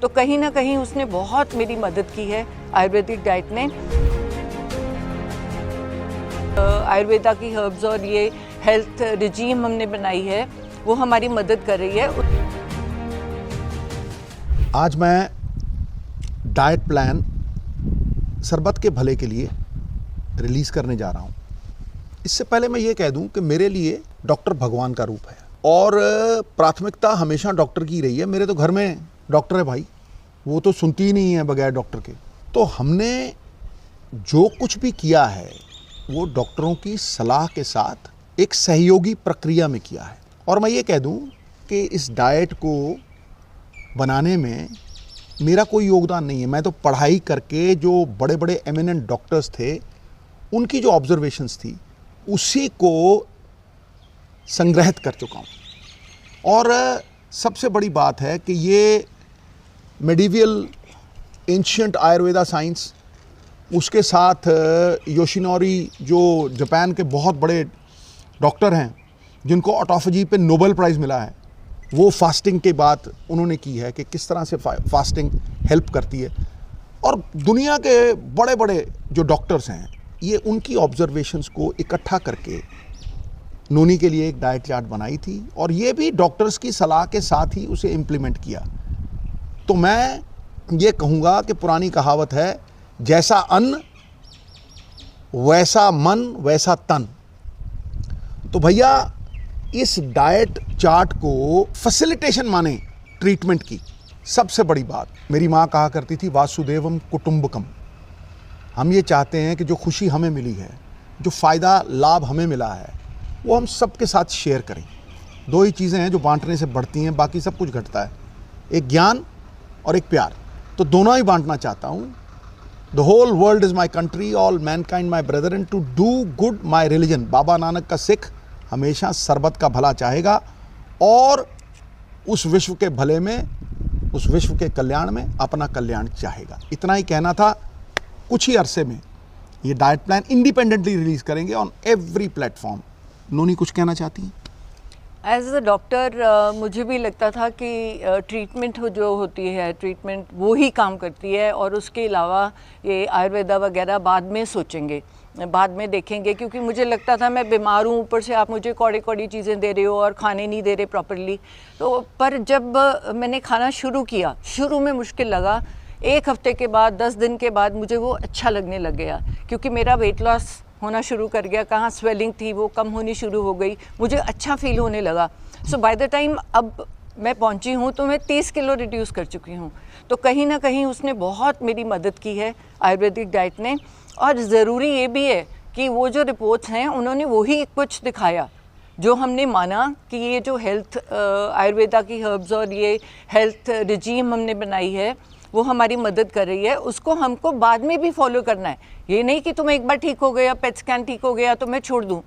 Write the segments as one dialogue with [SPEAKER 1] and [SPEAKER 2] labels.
[SPEAKER 1] तो कहीं ना कहीं उसने बहुत मेरी मदद की है आयुर्वेदिक डाइट ने। आयुर्वेदा की हर्ब्स और ये हेल्थ रिजीम हमने बनाई है, वो हमारी मदद कर रही है।
[SPEAKER 2] आज मैं डाइट प्लान सरबत के भले के लिए रिलीज़ करने जा रहा हूँ। इससे पहले मैं ये कह दूँ कि मेरे लिए डॉक्टर भगवान का रूप है और प्राथमिकता हमेशा डॉक्टर की रही है। मेरे तो घर में डॉक्टर है भाई, वो तो सुनती ही नहीं है बगैर डॉक्टर के। तो हमने जो कुछ भी किया है वो डॉक्टरों की सलाह के साथ एक सहयोगी प्रक्रिया में किया है। और मैं ये कह दूँ कि इस डाइट को बनाने में मेरा कोई योगदान नहीं है। मैं तो पढ़ाई करके जो बड़े बड़े एमिनेंट डॉक्टर्स थे उनकी जो ऑब्जर्वेशंस थी उसी को संग्रहित कर चुका हूँ। और सबसे बड़ी बात है कि ये मेडिवियल एंशिएंट आयुर्वेदा साइंस, उसके साथ योशिनोरी जो जापान के बहुत बड़े डॉक्टर हैं जिनको ऑटोफेजी पे नोबेल प्राइज़ मिला है, वो फास्टिंग के बात उन्होंने की है कि किस तरह से फास्टिंग हेल्प करती है। और दुनिया के बड़े बड़े जो डॉक्टर्स हैं ये उनकी ऑब्जर्वेशंस को इकट्ठा करके नोनी के लिए एक डाइट चार्ट बनाई थी और ये भी डॉक्टर्स की सलाह के साथ ही उसे इम्प्लीमेंट किया। तो मैं ये कहूँगा कि पुरानी कहावत है, जैसा अन्न वैसा मन वैसा तन। तो भैया इस डाइट चार्ट को फैसिलिटेशन माने ट्रीटमेंट की। सबसे बड़ी बात, मेरी माँ कहा करती थी वासुदेवम कुटुंबकम। हम ये चाहते हैं कि जो खुशी हमें मिली है, जो फ़ायदा लाभ हमें मिला है, वो हम सबके साथ शेयर करें। दो ही चीज़ें हैं जो बांटने से बढ़ती हैं, बाकी सब कुछ घटता है, एक ज्ञान और एक प्यार। तो दोनों ही बांटना चाहता हूँ। The whole world is my country, all mankind my brother, and to do good my religion. Baba Nanak का सिख हमेशा सरबत का भला चाहेगा और उस विश्व के भले में, उस विश्व के कल्याण में अपना कल्याण चाहेगा। इतना ही कहना था। कुछ ही अरसे में ये डाइट प्लान इंडिपेंडेंटली रिलीज़ करेंगे ऑन एवरी प्लेटफॉर्म। नोनी कुछ कहना चाहती हैं?
[SPEAKER 1] एज अ डॉक्टर मुझे भी लगता था कि ट्रीटमेंट जो होती है, ट्रीटमेंट वो ही काम करती है और उसके अलावा ये आयुर्वेदा वगैरह बाद में सोचेंगे, बाद में देखेंगे। क्योंकि मुझे लगता था मैं बीमार हूँ, ऊपर से आप मुझे कौड़ी कौड़ी चीज़ें दे रहे हो और खाने नहीं दे रहे प्रॉपरली। तो पर जब मैंने खाना शुरू किया, शुरू में मुश्किल लगा, 1 हफ्ते के बाद, 10 दिन के बाद मुझे वो अच्छा लगने लग गया। क्योंकि मेरा वेट लॉस होना शुरू कर गया, कहाँ स्वेलिंग थी वो कम होनी शुरू हो गई, मुझे अच्छा फील होने लगा। सो बाय द टाइम अब मैं पहुंची हूँ तो मैं 30 किलो रिड्यूस कर चुकी हूँ। तो कहीं ना कहीं उसने बहुत मेरी मदद की है आयुर्वेदिक डाइट ने। और ज़रूरी ये भी है कि वो जो रिपोर्ट्स हैं उन्होंने वही कुछ दिखाया जो हमने माना कि ये जो हेल्थ आयुर्वेदा की हर्ब्स और ये हेल्थ रिजीम हमने बनाई है वो हमारी मदद कर रही है, उसको हमको बाद में भी फॉलो करना है। ये नहीं कि तुम एक बार ठीक हो गया, पेट स्कैन ठीक हो गया तो मैं छोड़ दूँ,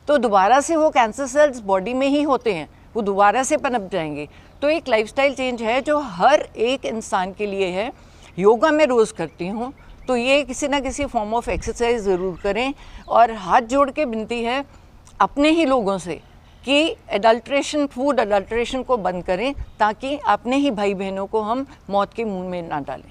[SPEAKER 1] तो दोबारा से वो कैंसर सेल्स बॉडी में ही होते हैं, वो दोबारा से पनप जाएंगे। तो एक लाइफस्टाइल चेंज है जो हर एक इंसान के लिए है। योगा मैं रोज़ करती हूँ, तो ये किसी ना किसी फॉर्म ऑफ एक्सरसाइज ज़रूर करें। और हाथ जोड़ के विनती है अपने ही लोगों से कि एडल्ट्रेशन, फूड एडल्ट्रेशन को बंद करें, ताकि अपने ही भाई बहनों को हम मौत के मुंह में ना डालें।